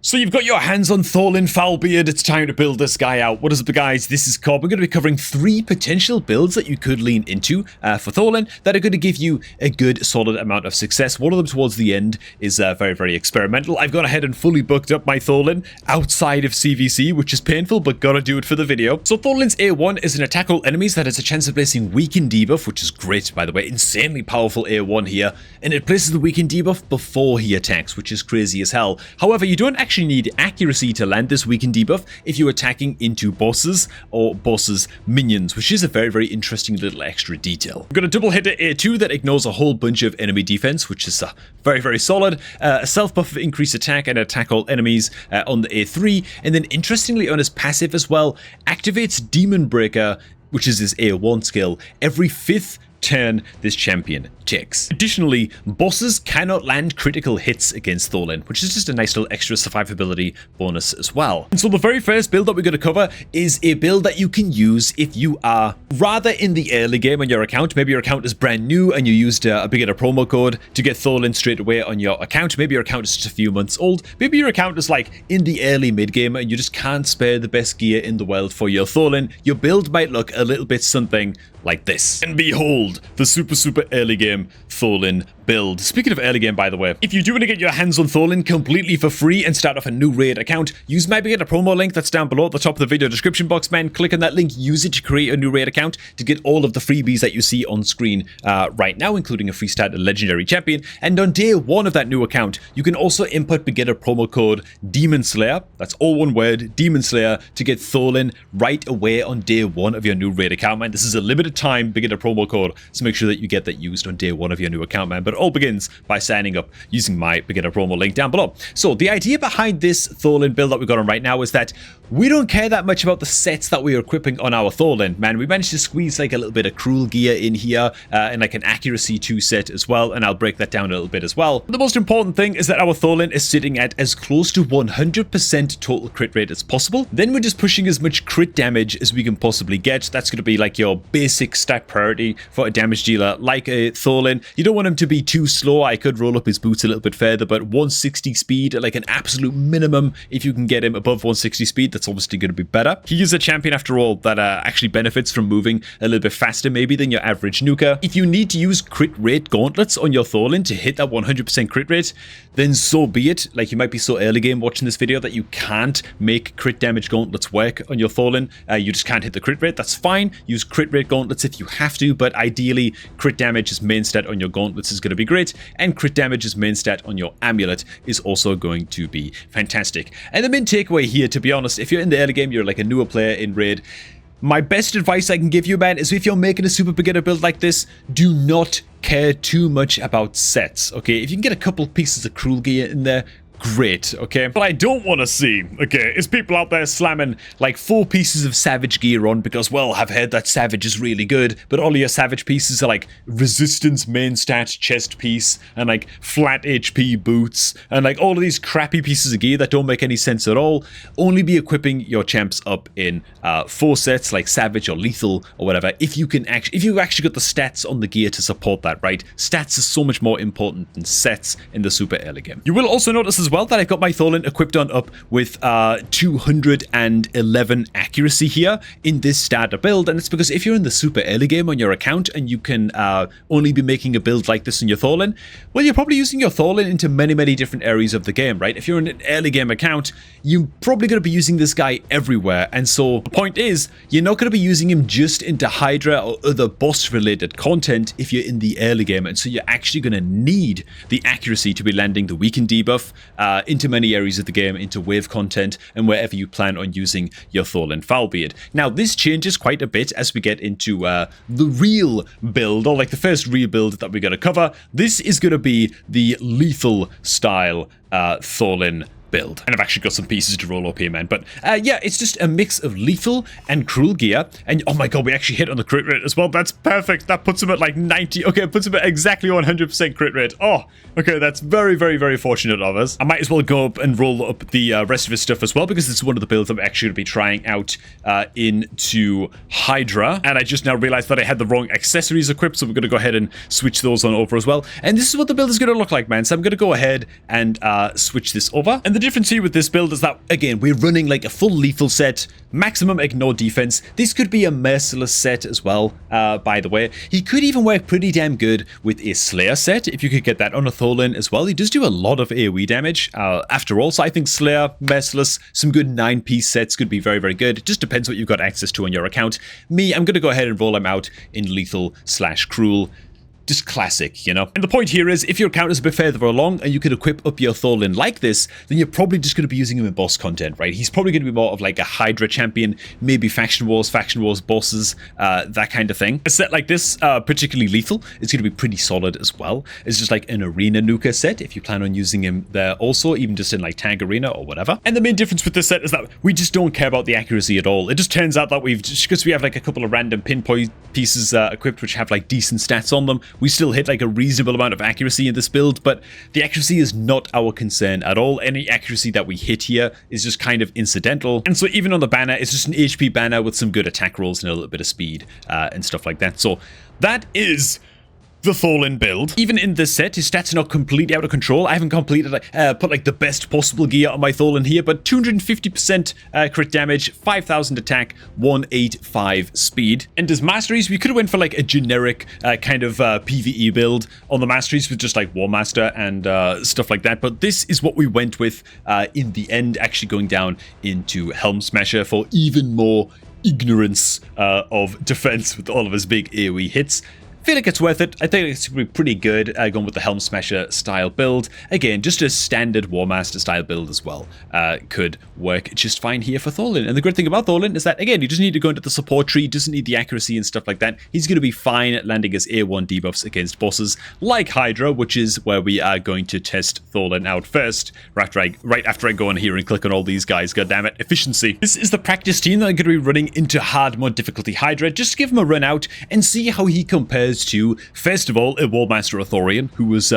So you've got your hands on THOLIN foulbeard, it's time to build this guy out. What is up guys, this is Cobb. We're going to be covering 3 potential builds that you could lean into for THOLIN that are going to give you a good solid amount of success. One of them towards the end is very experimental. I've gone ahead and fully booked up my THOLIN outside of CVC, which is painful, but gotta do it for the video. So THOLIN's A1 is an attack all enemies that has a chance of placing weaken debuff, which is great by the way, insanely powerful A1 here, and it places the weaken debuff before he attacks, which is crazy as hell. However, you don't actually need accuracy to land this weaken debuff if you're attacking into bosses or bosses' minions, which is a very interesting little extra detail. We've got a double hitter A2 that ignores a whole bunch of enemy defense, which is very solid. A self buff of increased attack and attack all enemies on the A3, and then interestingly on his passive as well, activates Demon Breaker, which is his A1 skill, every 5th turn this champion takes. Additionally, bosses cannot land critical hits against THOLIN, which is just a nice little extra survivability bonus as well. And so the very first build that we're going to cover is a build that you can use if you are rather in the early game on your account. Maybe your account is brand new and you used a beginner promo code to get THOLIN straight away on your account. Maybe your account is just a few months old. Maybe your account is like in the early mid game and you just can't spare the best gear in the world for your THOLIN. Your build might look a little bit something like this. And behold, the super early game THOLIN build. Speaking of early game, by the way, if you do want to get your hands on THOLIN completely for free and start off a new raid account, use my beginner promo link that's down below at the top of the video description box, man. Click on that link, use it to create a new raid account to get all of the freebies that you see on screen right now, including a free start at legendary champion. And on day 1 of that new account, you can also input beginner promo code Demon Slayer, that's all one word, Demon Slayer, to get THOLIN right away on day 1 of your new raid account, man. This is a limited time beginner promo code, so make sure that you get that used on day 1 of your new account, man. But all begins by signing up using my beginner promo link down below. So the idea behind this THOLIN build that we've got on right now is that we don't care that much about the sets that we are equipping on our THOLIN, man. We managed to squeeze like a little bit of cruel gear in here and like an accuracy 2 set as well, and I'll break that down a little bit as well. The most important thing is that our THOLIN is sitting at as close to 100% total crit rate as possible. Then we're just pushing as much crit damage as we can possibly get. That's going to be like your basic stack priority for a damage dealer like a THOLIN. You don't want him to be too slow. I could roll up his boots a little bit further, but 160 speed, like an absolute minimum. If you can get him above 160 speed, that's obviously going to be better. He is a champion after all that actually benefits from moving a little bit faster maybe than your average NUKER. If you need to use crit rate gauntlets on your THOLIN to hit that 100% crit rate, then so be it. Like, you might be so early game watching this video that you can't make crit damage gauntlets work on your THOLIN. You just can't hit the crit rate. That's fine. Use crit rate gauntlets if you have to, but ideally crit damage as main stat on your gauntlets is going to be great, and crit damage as main stat on your amulet is also going to be fantastic. And the main takeaway here, to be honest, if you're in the early game, you're like a newer player in raid, my best advice I can give you, man, is if you're making a super beginner build like this, do not care too much about sets, okay? If you can get a couple pieces of cruel gear in there, great, okay? But I don't want to see, okay, is people out there slamming like 4 pieces of savage gear on because, well, I've heard that savage is really good, but all of your savage pieces are like resistance main stat chest piece and like flat HP boots and like all of these crappy pieces of gear that don't make any sense at all. Only be equipping your champs up in 4 sets like savage or lethal or whatever if you actually got the stats on the gear to support that, right? Stats is so much more important than sets in the super early game. You will also notice as well that I've got my THOLIN equipped on up with 211 accuracy here in this starter build, and it's because if you're in the super early game on your account and you can only be making a build like this in your THOLIN, well, you're probably using your THOLIN into many different areas of the game, right? If you're in an early game account, you're probably going to be using this guy everywhere, and so the point is, you're not going to be using him just into Hydra or other boss related content if you're in the early game, and so you're actually going to need the accuracy to be landing the weaken debuff into many areas of the game, into wave content, and wherever you plan on using your THOLIN foulbeard. Now, this changes quite a bit as we get into the real build, or like the first real build that we're going to cover. This is going to be the lethal style THOLIN build, and I've actually got some pieces to roll up here, man. But yeah, it's just a mix of lethal and cruel gear, and oh my god, we actually hit on the crit rate as well. That's perfect. That puts him at like 90. Okay, it puts him at exactly 100% crit rate. Oh, okay, that's very fortunate of us. I might as well go up and roll up the rest of his stuff as well, because it's one of the builds I'm actually going to be trying out into Hydra, and I just now realized that I had the wrong accessories equipped, so we're going to go ahead and switch those on over as well. And this is what the build is going to look like, man. So I'm going to go ahead and switch this over, and the difference here with this build is that, again, we're running like a full lethal set, maximum ignore defense. This could be a merciless set as well, by the way. He could even work pretty damn good with a Slayer set, if you could get that on a THOLIN as well. He does do a lot of AoE damage, after all, so I think Slayer, merciless, some good 9-piece sets could be very, very good. It just depends what you've got access to on your account. Me, I'm going to go ahead and roll him out in lethal / cruel. Just classic, you know? And the point here is, if your account is a bit further along and you could equip up your THOLIN like this, then you're probably just going to be using him in boss content, right? He's probably going to be more of like a Hydra champion, maybe faction wars bosses, that kind of thing. A set like this, particularly lethal, is going to be pretty solid as well. It's just like an arena NUKER set, if you plan on using him there also, even just in like tag arena or whatever. And the main difference with this set is that we just don't care about the accuracy at all. It just turns out that because we have like a couple of random pinpoint pieces equipped which have like decent stats on them, we still hit like a reasonable amount of accuracy in this build, but the accuracy is not our concern at all. Any accuracy that we hit here is just kind of incidental. And so even on the banner, it's just an HP banner with some good attack rolls and a little bit of speed and stuff like that. So that is the THOLIN build. Even in this set, his stats are not completely out of control. I haven't completed put like the best possible gear on my THOLIN here, but 250% crit damage, 5,000 attack, 185 speed. And as Masteries, we could have went for like a generic kind of PvE build on the Masteries with just like War Master and stuff like that. But this is what we went with in the end, actually going down into Helm Smasher for even more ignorance of defense with all of his big AoE hits. I feel like it's worth it. I think it's going to be pretty good going with the Helm Smasher style build. Again, just a standard War Master style build as well could work just fine here for THOLIN. And the good thing about THOLIN is that, again, he doesn't need to go into the support tree, doesn't need the accuracy and stuff like that. He's going to be fine at landing his A1 debuffs against bosses like Hydra, which is where we are going to test THOLIN out first, right after I go on here and click on all these guys. God damn it, efficiency. This is the practice team that I'm going to be running into hard mod difficulty Hydra. Just give him a run out and see how he compares to, first of all, a War Master Thorian, who was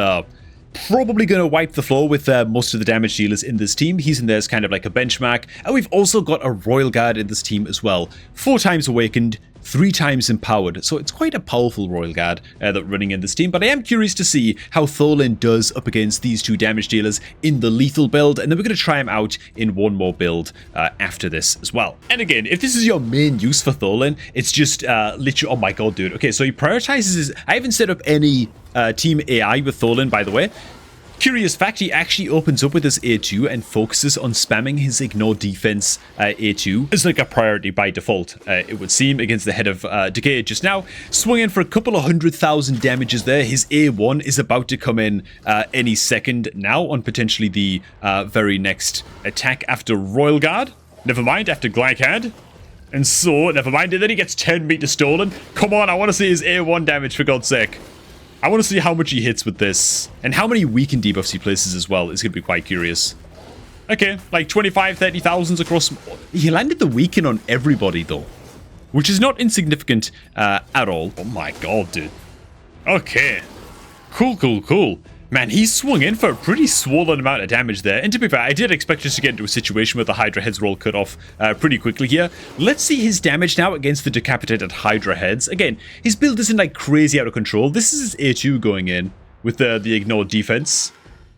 probably going to wipe the floor with most of the damage dealers in this team. He's in there as kind of like a benchmark. And we've also got a Royal Guard in this team as well. 4 times awakened, 3 times empowered. So it's quite a powerful Royal Guard that running in this team. But I am curious to see how THOLIN does up against these 2 damage dealers in the lethal build. And then we're going to try him out in one more build after this as well. And again, if this is your main use for THOLIN, it's just literally, oh my god, dude. Okay, so he prioritizes his, I haven't set up any team AI with THOLIN, by the way. Curious fact, he actually opens up with his A2 and focuses on spamming his ignore defense A2 as like a priority by default, it would seem, against the head of Decay just now. Swung in for a couple of 100,000 damages there. His A1 is about to come in any second now on potentially the very next attack after Royal Guard. Never mind, after Glycad. And so, never mind, and then he gets 10 meters stolen. Come on, I want to see his A1 damage, for God's sake. I want to see how much he hits with this. And how many weaken debuffs he places as well. It's going to be quite curious. Okay, like 25, 30,000s across. He landed the weaken on everybody, though. Which is not insignificant at all. Oh my god, dude. Okay. Cool, cool, cool. Man, he swung in for a pretty swollen amount of damage there. And to be fair, I did expect us to get into a situation where the Hydra heads roll cut off pretty quickly here. Let's see his damage now against the decapitated Hydra heads. Again, his build isn't like crazy out of control. This is his A2 going in with the ignored defense.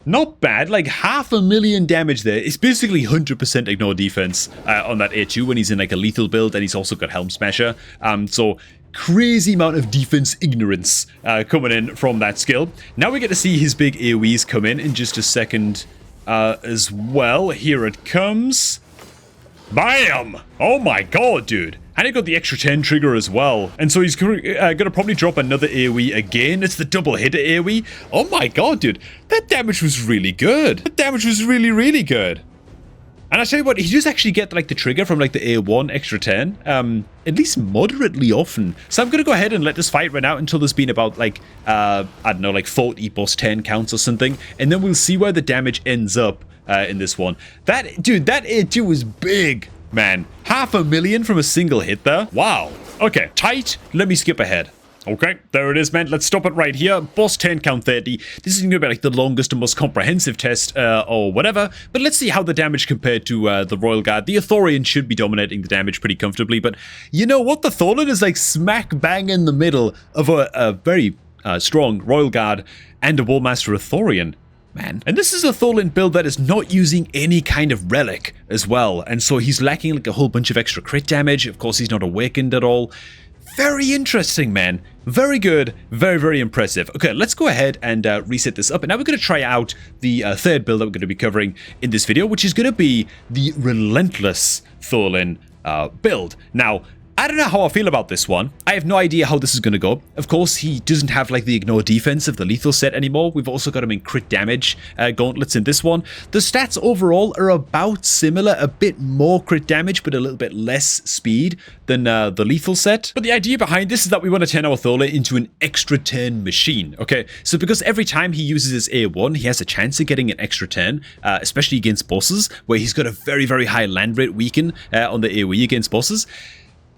Not bad, like 500,000 damage there. It's basically 100% ignore defense on that A2 when he's in like a lethal build, and he's also got Helm Smasher. So crazy amount of defense ignorance coming in from that skill. Now we get to see his big AoEs come in just a second as well. Here it comes. Bam! Oh my god, dude. And he got the extra 10 trigger as well. And so he's going to probably drop another AoE again. It's the double hitter AoE. Oh my god, dude. That damage was really good. That damage was really, really good. And I tell you what, he does actually get like the trigger from like the A1 extra 10, at least moderately often. So I'm going to go ahead and let this fight run out until there's been about like, I don't know, like 40 boss 10 counts or something. And then we'll see where the damage ends up in this one. Dude, that A2 was big, man. 500,000 from a single hit there. Wow. Okay, tight. Let me skip ahead. Okay, there it is, man. Let's stop it right here. Boss 10, count 30. This is going to be like the longest and most comprehensive test or whatever. But let's see how the damage compared to the Royal Guard. The Thorian should be dominating the damage pretty comfortably. But you know what? The THOLIN is like smack bang in the middle of a very strong Royal Guard and a War Master Thorian. man. And this is a THOLIN build that is not using any kind of relic as well. And so he's lacking like a whole bunch of extra crit damage. Of course, he's not awakened at all. Very interesting, man. Very good. Very, very impressive. Okay, let's go ahead and reset this up. And now we're going to try out the third build that we're going to be covering in this video, which is going to be the Relentless THOLIN build. Now, I don't know how I feel about this one. I have no idea how this is going to go. Of course, he doesn't have like the ignore defense of the lethal set anymore. We've also got him in crit damage gauntlets in this one. The stats overall are about similar, a bit more crit damage, but a little bit less speed than the lethal set. But the idea behind this is that we want to turn our THOLIN into an extra turn machine. Okay, so because every time he uses his A1, he has a chance of getting an extra turn, especially against bosses, where he's got a very, very high land rate weaken on the AoE against bosses.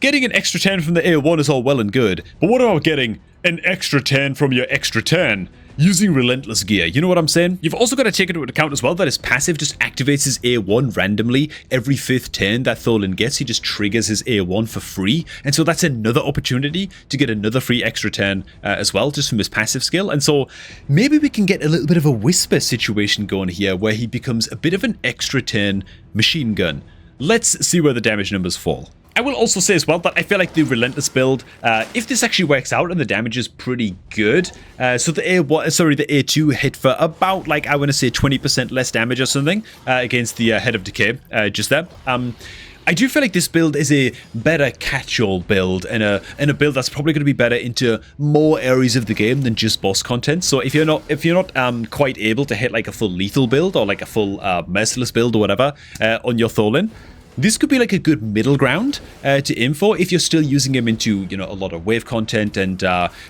Getting an extra turn from the A1 is all well and good, but what about getting an extra turn from your extra turn using Relentless gear? You know what I'm saying? You've also got to take into account as well that his passive just activates his A1 randomly every 5th turn that THOLIN gets. He just triggers his A1 for free, and so that's another opportunity to get another free extra turn as well, just from his passive skill. And so maybe we can get a little bit of a whisper situation going here where he becomes a bit of an extra turn machine gun. Let's see where the damage numbers fall. I will also say as well that I feel like the Relentless build, if this actually works out and the damage is pretty good, so the A2 hit for about, like, I want to say 20% less damage or something against the Head of Decay just there. I do feel like this build is a better catch-all build and a build that's probably going to be better into more areas of the game than just boss content. So if you're not quite able to hit like a full lethal build or like a full merciless build or whatever on your THOLIN, this could be like a good middle ground to aim for if you're still using him into, you know, a lot of wave content and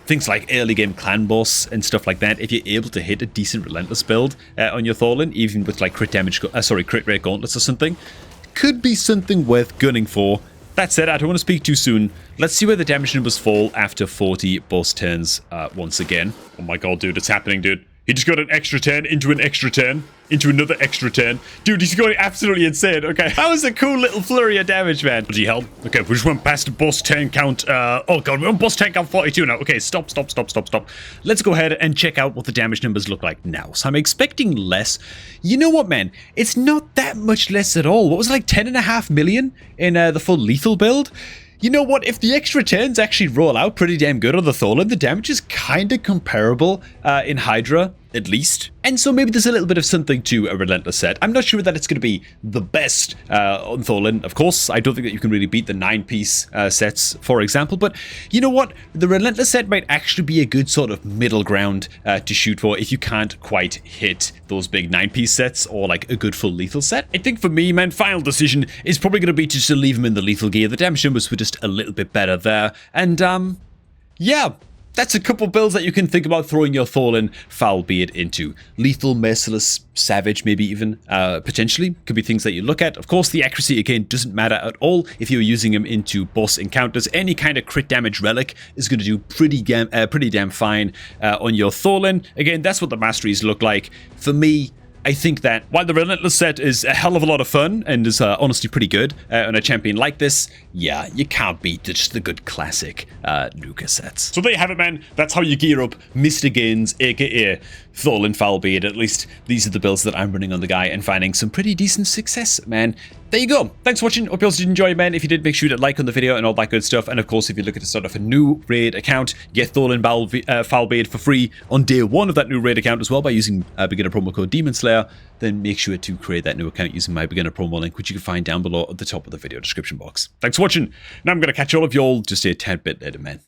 things like early game clan boss and stuff like that. If you're able to hit a decent Relentless build on your THOLIN, even with like crit rate gauntlets or something, could be something worth gunning for. That said, I don't want to speak too soon. Let's see where the damage numbers fall after 40 boss turns once again. Oh my god, dude, it's happening, dude. He just got an extra turn into an extra turn into another extra turn. Dude, he's going absolutely insane. Okay, that was a cool little flurry of damage, man. Bloody hell. Okay, we just went past the boss turn count. Oh god, we're on boss turn count 42 now. Okay, stop. Let's go ahead and check out what the damage numbers look like now. So I'm expecting less. You know what, man? It's not that much less at all. What was it, like 10.5 million in the full lethal build? You know what, if the extra turns actually roll out pretty damn good on the THOLIN, the damage is kind of comparable in Hydra, at least. And so maybe there's a little bit of something to a Relentless set. I'm not sure that it's going to be the best on THOLIN. Of course, I don't think that you can really beat the 9-piece sets, for example. But you know what? The Relentless set might actually be a good sort of middle ground to shoot for if you can't quite hit those big 9-piece sets or like a good full lethal set. I think for me, man, final decision is probably going to be just to leave him in the lethal gear. The damage numbers were just a little bit better there. And yeah. That's a couple builds that you can think about throwing your THOLIN foulbeard into. Lethal, merciless, savage, maybe even, potentially. Could be things that you look at. Of course, the accuracy, again, doesn't matter at all. If you're using him into boss encounters, any kind of crit damage relic is going to do pretty damn fine on your THOLIN. Again, that's what the Masteries look like. For me, I think that while the Relentless set is a hell of a lot of fun and is honestly pretty good on a champion like this, yeah, you can't beat just the good classic NUKER sets. So there you have it, man. That's how you gear up Mr. Gaines, aka THOLIN foulbeard. At least these are the builds that I'm running on the guy and finding some pretty decent success, man. There you go. Thanks for watching. Hope you also did enjoy, man. If you did, make sure to like on the video and all that good stuff. And of course, if you're looking to start off a new raid account, get THOLIN foulbeard for free on day 1 of that new raid account as well by using beginner promo code Demon Slayer. Then make sure to create that new account using my beginner promo link, which you can find down below at the top of the video description box. Thanks for watching. Now I'm going to catch all of y'all just a tad bit later, man.